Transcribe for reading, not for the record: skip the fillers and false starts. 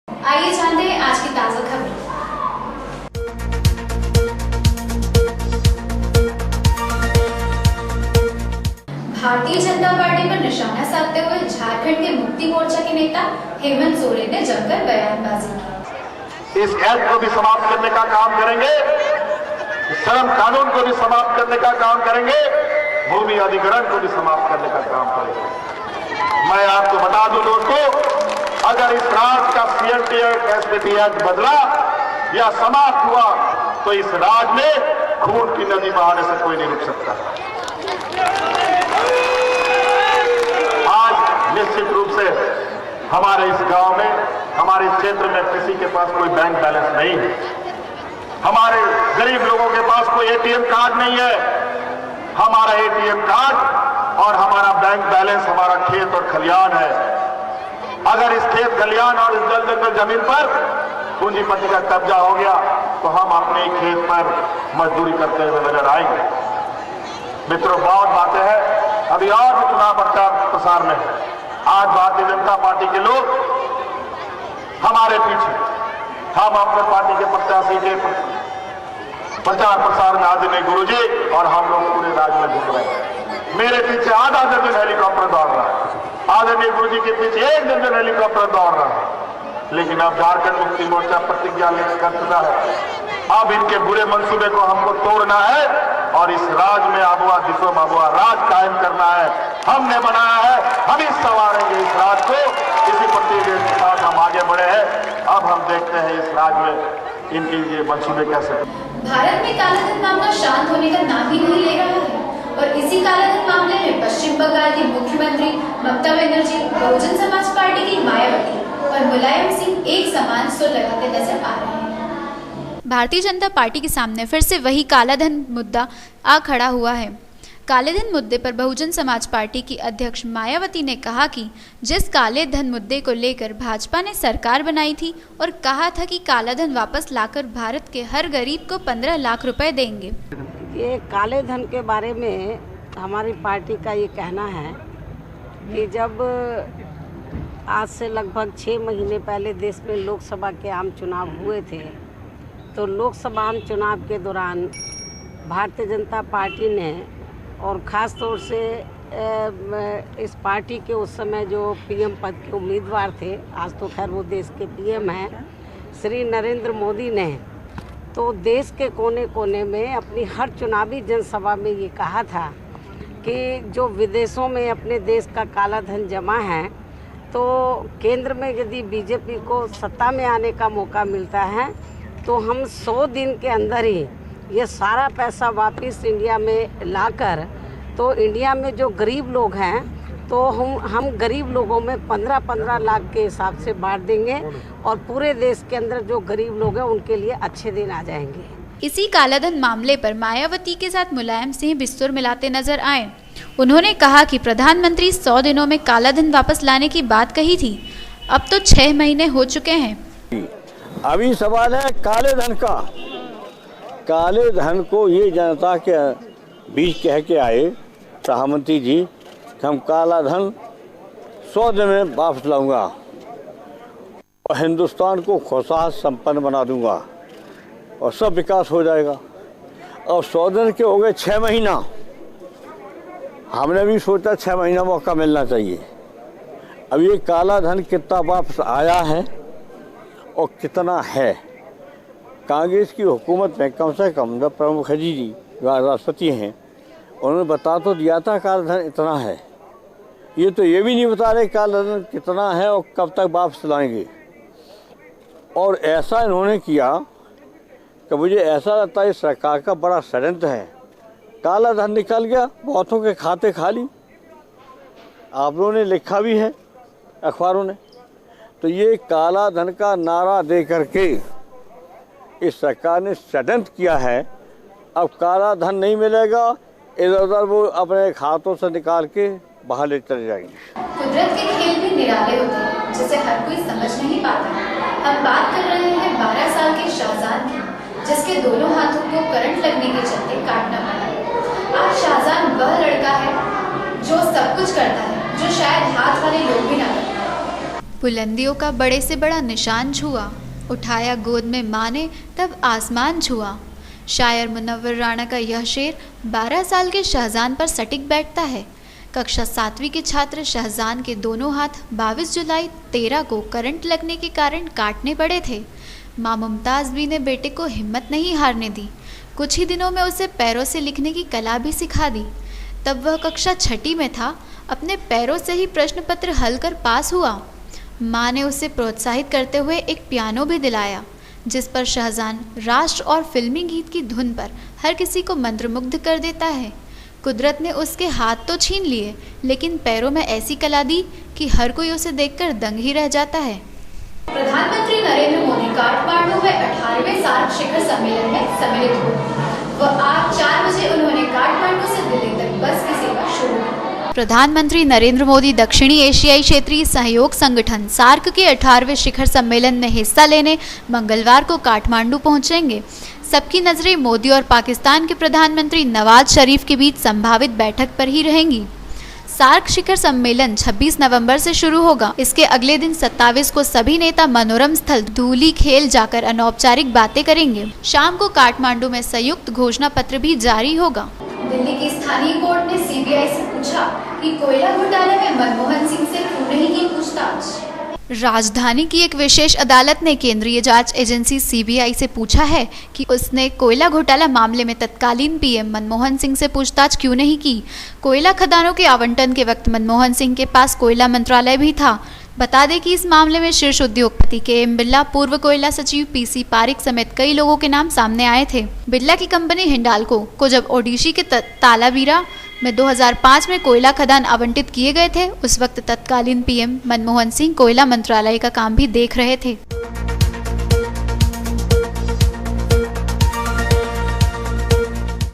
आइए जानते हैं आज की ताजा खबर। भारतीय जनता पार्टी पर निशाना साधते हुए झारखंड के मुक्ति मोर्चा के नेता हेमंत सोरेन ने जमकर बयानबाजी की। इस ऐप को भी समाप्त करने का काम करेंगे, श्रम कानून को भी समाप्त करने का काम करेंगे, भूमि अधिग्रहण को भी समाप्त करने का काम करेंगे। मैं आपको बता दूं दोस्तों, अगर इस राज्य का सीएनटी एक्ट, एसपीटी एक्ट बदला या समाप्त हुआ तो इस राज्य में खून की नदी बहाने से कोई नहीं रुक सकता। आज निश्चित रूप से हमारे इस गांव में, हमारे इस क्षेत्र में किसी के पास कोई बैंक बैलेंस नहीं है। हमारे गरीब लोगों के पास कोई एटीएम कार्ड नहीं है। हमारा एटीएम कार्ड और हमारा बैंक बैलेंस हमारा खेत और खलियान है। अगर इस खेत खलियान और इस जल जंगल जमीन पर पूंजीपति का कब्जा हो गया तो हम अपने खेत पर मजदूरी करते हुए नजर आएंगे। मित्रों, बहुत बातें हैं, अभी और भी चुनाव प्रचार में है। आज भारतीय जनता पार्टी के लोग हमारे पीछे, हम अपने पार्टी के प्रत्याशी के प्रचार प्रसार में आदरणीय गुरुजी और हम लोग पूरे राज्य में घूम रहे हैं। मेरे पीछे आधा दर्जन हेलीकॉप्टर दौड़ रहा है, आदरणीय गुरुजी के पीछे 1 दर्जन हेलीकॉप्टर दौड़ रहा है। लेकिन अब झारखंड मुक्ति मोर्चा प्रतिज्ञा कर चुका है, अब इनके बुरे मंसूबे को हमको तोड़ना है और इस राज्य में आबुआ दिशो माबुआ राज कायम करना है। हमने बनाया है, हम ही संवारेंगे इस राज्य को। इसी प्रतिज्ञा के साथ हम आगे बढ़े हैं। अब हम देखते हैं इस राज्य में इनके ये मंसूबे कैसे। भारत में कालाधन मामला शांत होने का नाम ही नहीं ले रहा है और इसी कालाधन मामले में पश्चिम बंगाल की मुख्यमंत्री ममता बनर्जी, बहुजन समाज पार्टी की मायावती और मुलायम सिंह एक समान सुर लगाते नजर आ रहे हैं। भारतीय जनता पार्टी के सामने फिर से वही कालाधन मुद्दा आ खड़ा हुआ है। काले धन मुद्दे पर बहुजन समाज पार्टी की अध्यक्ष मायावती ने कहा कि जिस काले धन मुद्दे को लेकर भाजपा ने सरकार बनाई थी और कहा था कि काला धन वापस लाकर भारत के हर गरीब को 15 लाख रुपए देंगे। ये काले धन के बारे में हमारी पार्टी का ये कहना है कि जब आज से लगभग 6 महीने पहले देश में लोकसभा के आम चुनाव हुए थे, तो लोकसभा आम चुनाव के दौरान भारतीय जनता पार्टी ने और ख़ास तौर से इस पार्टी के उस समय जो पीएम पद के उम्मीदवार थे, आज तो खैर वो देश के पीएम हैं, श्री नरेंद्र मोदी ने तो देश के कोने कोने में अपनी हर चुनावी जनसभा में ये कहा था कि जो विदेशों में अपने देश का काला धन जमा है, तो केंद्र में यदि बीजेपी को सत्ता में आने का मौका मिलता है तो हम 100 दिन के अंदर ही ये सारा पैसा वापस इंडिया में लाकर, तो इंडिया में जो गरीब लोग हैं तो हम गरीब लोगों में 15-15 लाख के हिसाब से बांट देंगे और पूरे देश के अंदर जो गरीब लोग हैं उनके लिए अच्छे दिन आ जाएंगे। इसी कालाधन मामले पर मायावती के साथ मुलायम सिंह भी सुर मिलाते नजर आए। उन्होंने कहा कि प्रधानमंत्री 100 दिनों में कालाधन वापस लाने की बात कही थी, अब तो 6 महीने हो चुके हैं। अभी सवाल है काले धन का। काले धन को ये जनता के बीच कह के आए प्रधानमंत्री जी कि हम काला धन 100 दिन में वापस लाऊंगा और हिंदुस्तान को खुशहाल संपन्न बना दूंगा और सब विकास हो जाएगा। और 100 दिन के हो गए 6 महीना। हमने भी सोचा 6 महीना मौका मिलना चाहिए। अब ये काला धन कितना वापस आया है और कितना है, कांग्रेस की हुकूमत में कम से कम जब प्रणब मुखर्जी जी जो राष्ट्रपति हैं, उन्होंने बता तो दिया था काला धन इतना है। ये तो ये भी नहीं बता रहे काला धन कितना है और कब तक वापस लाएंगे। और ऐसा इन्होंने किया कि मुझे ऐसा लगता है सरकार का बड़ा षड्यंत्र है। काला धन निकल गया, बहुतों के खाते खाली, आप लोगों ने लिखा भी है अखबारों ने। तो ये काला धन का नारा दे करके इस सरकार ने षड्यंत्र किया है। अब काला धन नहीं मिलेगा, इधर उधर वो अपने खातों से निकाल के बाहर ले चले जाएंगे। कुदरत के खेल भी निराले होते हैं जिसे हर कोई समझ नहीं पाता। हम बात कर रहे हैं 12 साल के शाहजान की, जिसके दोनों हाथों को करंट लगने के चलते काटना पड़ा। आज शाहजान वह लड़का है जो सब कुछ करता है, जो शायद हाथ वाले लोग भी ना करते। बुलंदियों का बड़े से बड़ा निशान छुआ, उठाया गोद में माँ ने तब आसमान छुआ। शायर मुनव्वर राणा का यह शेर 12 साल के शहजान पर सटीक बैठता है। कक्षा 7वीं के छात्र शहजान के दोनों हाथ 22 जुलाई 13 को करंट लगने के कारण काटने पड़े थे। माँ मुमताज़ भी ने बेटे को हिम्मत नहीं हारने दी। कुछ ही दिनों में उसे पैरों से लिखने की कला भी सिखा दी। तब वह कक्षा 6ठी में था। अपने पैरों से ही प्रश्न पत्र हल कर पास हुआ। माँ ने उसे प्रोत्साहित करते हुए एक पियानो भी दिलाया, जिस पर शहजान राष्ट्र और फिल्मी गीत की धुन पर हर किसी को मंत्रमुग्ध कर देता है। कुदरत ने उसके हाथ तो छीन लिए, लेकिन पैरों में ऐसी कला दी कि हर कोई उसे देखकर दंग ही रह जाता है। प्रधानमंत्री नरेंद्र मोदी काठमांडू में 18वें सार्क शिखर सम्मेलन में सम्मिलित हुए। वह आज 4 बजे उन्होंने काठमांडू से दिल्ली तक बस की सेवा शुरू की। प्रधानमंत्री नरेंद्र मोदी दक्षिणी एशियाई क्षेत्रीय सहयोग संगठन सार्क के 18वें शिखर सम्मेलन में हिस्सा लेने मंगलवार को काठमांडू पहुंचेंगे। सबकी नजरें मोदी और पाकिस्तान के प्रधानमंत्री नवाज शरीफ के बीच संभावित बैठक पर ही रहेंगी। सार्क शिखर सम्मेलन 26 नवंबर से शुरू होगा। इसके अगले दिन 27 को सभी नेता मनोरम स्थल धूली खेल जाकर अनौपचारिक बातें करेंगे। शाम को काठमांडू में संयुक्त घोषणा पत्र भी जारी होगा। दिल्ली की स्थानीय कोर्ट ने सीबीआई से पूछा कि कोयला घोटाले में मनमोहन सिंह से क्यों नहीं की पूछताछ। राजधानी की एक विशेष अदालत ने केंद्रीय जांच एजेंसी सीबीआई से पूछा है कि उसने कोयला घोटाला मामले में तत्कालीन पीएम मनमोहन सिंह से पूछताछ क्यों नहीं की। कोयला खदानों के आवंटन के वक्त मनमोहन सिंह के पास कोयला मंत्रालय भी था। बता दें कि इस मामले में शीर्ष उद्योगपति के.एम. बिरला, पूर्व कोयला सचिव पीसी पारिक समेत कई लोगों के नाम सामने आए थे। बिरला की कंपनी हिंडाल्को को जब ओडिशी के तालाबीरा में 2005 में कोयला खदान आवंटित किए गए थे, उस वक्त तत्कालीन पीएम मनमोहन सिंह कोयला मंत्रालय का काम भी देख रहे थे।